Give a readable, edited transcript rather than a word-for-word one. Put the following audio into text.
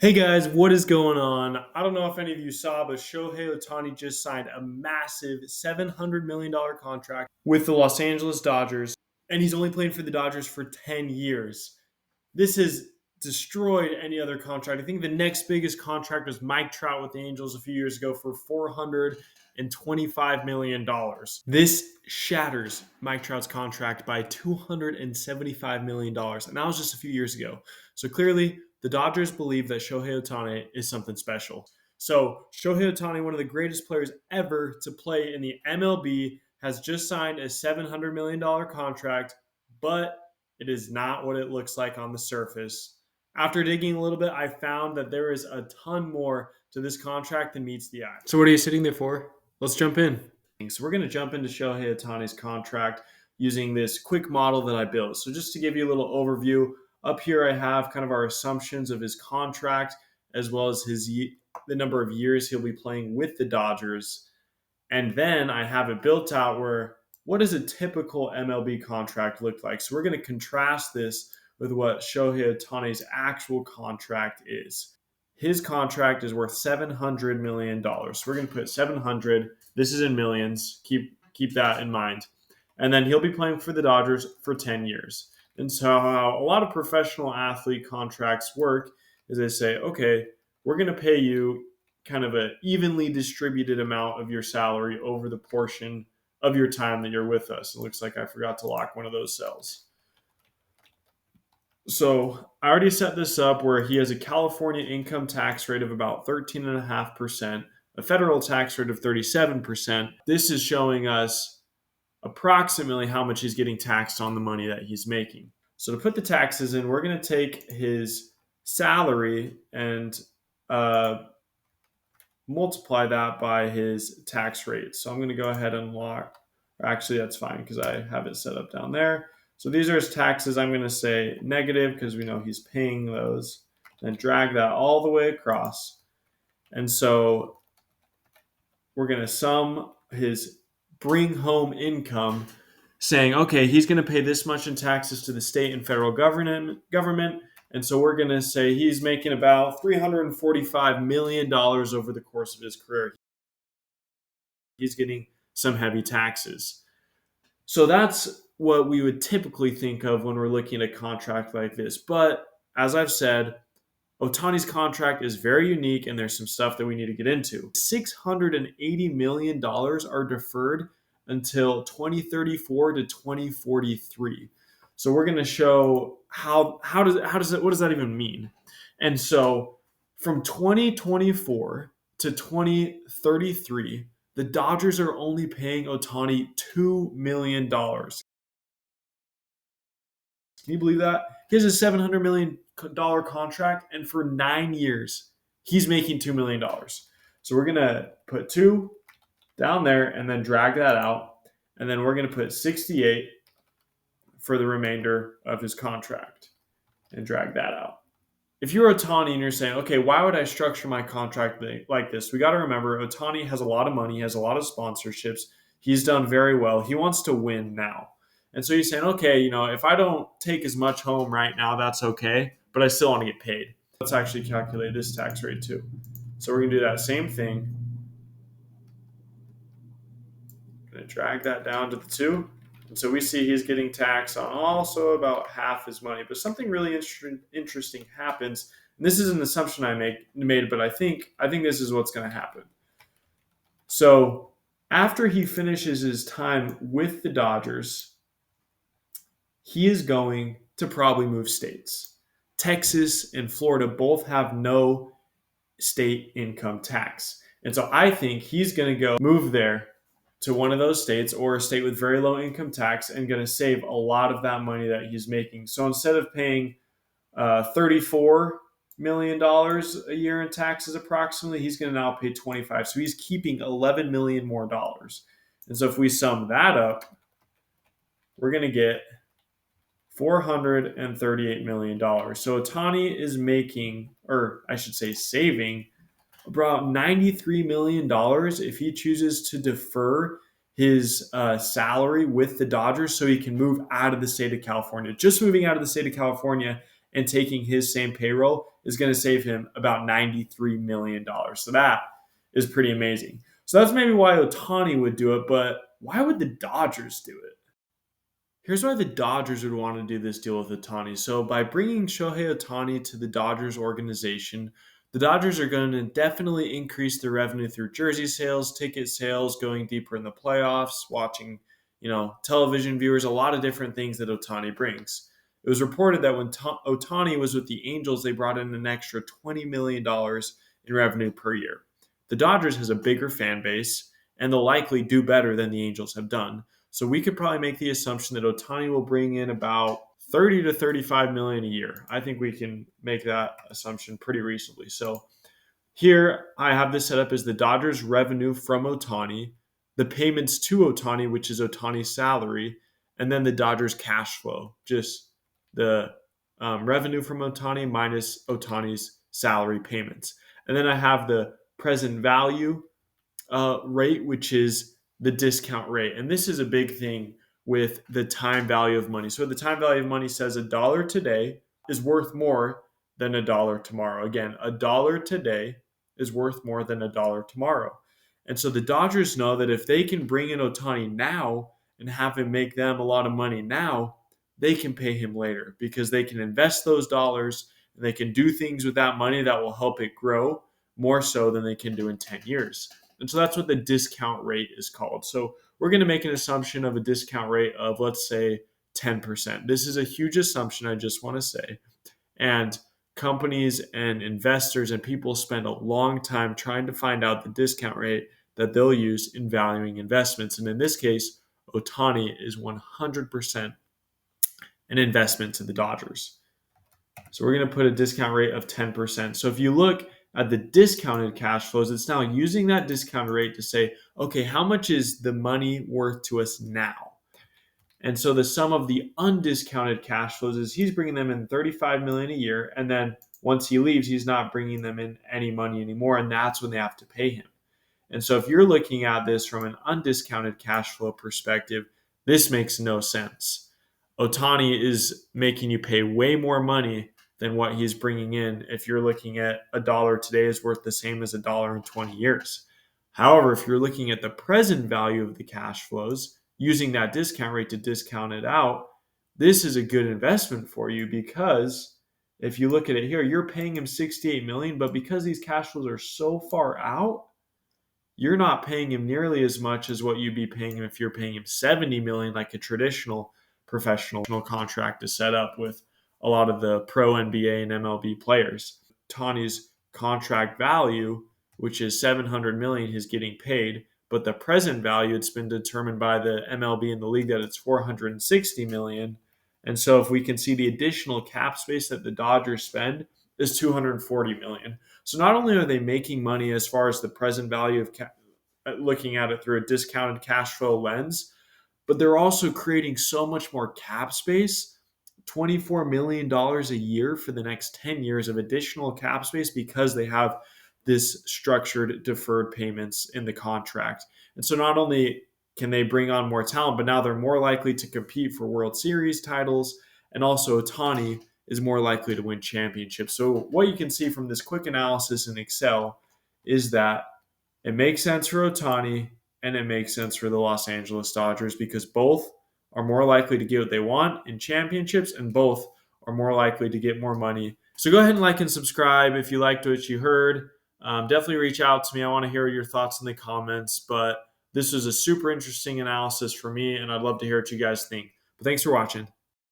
Hey guys, what is going on? I don't know if any of you saw, but Shohei Ohtani just signed a massive $700 million contract with the Los Angeles Dodgers, and he's only playing for the Dodgers for 10 years. This has destroyed any other contract. I think the next biggest contract was Mike Trout with the Angels a few years ago for $425 million. This shatters Mike Trout's contract by $275 million, and that was just a few years ago. So clearly, the Dodgers believe that Shohei Ohtani is something special. So Shohei Ohtani, one of the greatest players ever to play in the MLB, has just signed a $700 million contract, but it is not what it looks like on the surface. After digging a little bit, I found that there is a ton more to this contract than meets the eye. So what are you sitting there for? Let's jump in. So we're going to jump into Shohei Ohtani's contract using this quick model that I built. So just to give you a little overview, up here I have kind of our assumptions of his contract as well as the number of years he'll be playing with the Dodgers. And then I have it built out where what does a typical MLB contract look like? So we're going to contrast this with what Shohei Ohtani's actual contract is. His contract is worth $700 million. So we're going to put 700. This is in millions. Keep that in mind. And then he'll be playing for the Dodgers for 10 years. And so how a lot of professional athlete contracts work is they say, okay, we're going to pay you kind of an evenly distributed amount of your salary over the portion of your time that you're with us. It looks like I forgot to lock one of those cells. So I already set this up where he has a California income tax rate of about 13.5%, a federal tax rate of 37%. This is showing us approximately how much he's getting taxed on the money that he's making. So to put the taxes in, we're going to take his salary and multiply that by his tax rate. So I'm going to go ahead and lock. Actually, that's fine because I have it set up down there. So these are his taxes. I'm going to say negative because we know he's paying those. And drag that all the way across. And so we're going to sum his bring home income, saying, okay, he's going to pay this much in taxes to the state and federal government. And so we're going to say he's making about $345 million over the course of his career. He's getting some heavy taxes. So that's what we would typically think of when we're looking at a contract like this. But as I've said, Ohtani's contract is very unique and there's some stuff that we need to get into. $680 million are deferred until 2034 to 2043. So we're going to show what does that even mean? And so from 2024 to 2033, the Dodgers are only paying Ohtani $2 million. Can you believe that? He has a $700 million contract, and for 9 years, he's making $2 million. So we're going to put 2 down there and then drag that out. And then we're going to put 68 for the remainder of his contract and drag that out. If you're Ohtani and you're saying, okay, why would I structure my contract like this? We got to remember Ohtani has a lot of money. He has a lot of sponsorships. He's done very well. He wants to win now. And so he's saying, okay, if I don't take as much home right now, that's okay, but I still want to get paid. Let's actually calculate this tax rate too. So we're going to do that same thing. I'm going to drag that down to the 2. And so we see he's getting taxed on also about half his money. But something really interesting happens. And this is an assumption I made, but I think this is what's going to happen. So after he finishes his time with the Dodgers, he is going to probably move states. Texas and Florida both have no state income tax. And so I think he's going to go move there to one of those states or a state with very low income tax and going to save a lot of that money that he's making. So instead of paying $34 million a year in taxes approximately, he's going to now pay 25. So he's keeping $11 million more dollars. And so if we sum that up, we're going to get $438 million. So Ohtani is making, or I should say saving, about $93 million if he chooses to defer his salary with the Dodgers so he can move out of the state of California. Just moving out of the state of California and taking his same payroll is going to save him about $93 million. So that is pretty amazing. So that's maybe why Ohtani would do it, but why would the Dodgers do it? Here's why the Dodgers would want to do this deal with Ohtani. So, by bringing Shohei Ohtani to the Dodgers organization, the Dodgers are going to definitely increase their revenue through jersey sales, ticket sales, going deeper in the playoffs, watching, television viewers, a lot of different things that Ohtani brings. It was reported that when Ohtani was with the Angels, they brought in an extra $20 million in revenue per year. The Dodgers has a bigger fan base, and they'll likely do better than the Angels have done. So we could probably make the assumption that Ohtani will bring in about 30 to 35 million a year. I think we can make that assumption pretty reasonably. So here I have this set up as the Dodgers revenue from Ohtani, the payments to Ohtani, which is Ohtani's salary, and then the Dodgers cash flow, just the revenue from Ohtani minus Ohtani's salary payments. And then I have the present value rate, which is the discount rate. And this is a big thing with the time value of money. So the time value of money says a dollar today is worth more than a dollar tomorrow. Again, a dollar today is worth more than a dollar tomorrow. And so the Dodgers know that if they can bring in Ohtani now and have him make them a lot of money now, they can pay him later because they can invest those dollars and they can do things with that money that will help it grow more so than they can do in 10 years. And so that's what the discount rate is called. So we're going to make an assumption of a discount rate of, let's say, 10%. This is a huge assumption, I just want to say. And companies and investors and people spend a long time trying to find out the discount rate that they'll use in valuing investments. And in this case, Ohtani is 100% an investment to the Dodgers. So we're going to put a discount rate of 10%. So if you look at the discounted cash flows, it's now using that discount rate to say, okay, how much is the money worth to us now? And so the sum of the undiscounted cash flows is he's bringing them in 35 million a year, and then once he leaves, he's not bringing them in any money anymore, and that's when they have to pay him. And so if you're looking at this from an undiscounted cash flow perspective, this makes no sense. Ohtani is making you pay way more money than what he's bringing in if you're looking at a dollar today is worth the same as a dollar in 20 years. However, if you're looking at the present value of the cash flows, using that discount rate to discount it out, this is a good investment for you because if you look at it here, you're paying him 68 million, but because these cash flows are so far out, you're not paying him nearly as much as what you'd be paying him if you're paying him 70 million like a traditional professional contract is set up with a lot of the pro NBA and MLB players. Tani's contract value, which is 700 million, he's getting paid, but the present value, it's been determined by the MLB and the league that it's 460 million. And so if we can see the additional cap space that the Dodgers spend is 240 million. So not only are they making money as far as the present value of looking at it through a discounted cash flow lens, but they're also creating so much more cap space, $24 million a year for the next 10 years of additional cap space because they have this structured deferred payments in the contract. And so not only can they bring on more talent, but now they're more likely to compete for World Series titles. And also Ohtani is more likely to win championships. So what you can see from this quick analysis in Excel is that it makes sense for Ohtani and it makes sense for the Los Angeles Dodgers because both are more likely to get what they want in championships and both are more likely to get more money. So go ahead and like and subscribe if you liked what you heard. Definitely reach out to me. I want to hear your thoughts in the comments, but this was a super interesting analysis for me and I'd love to hear what you guys think. But thanks for watching.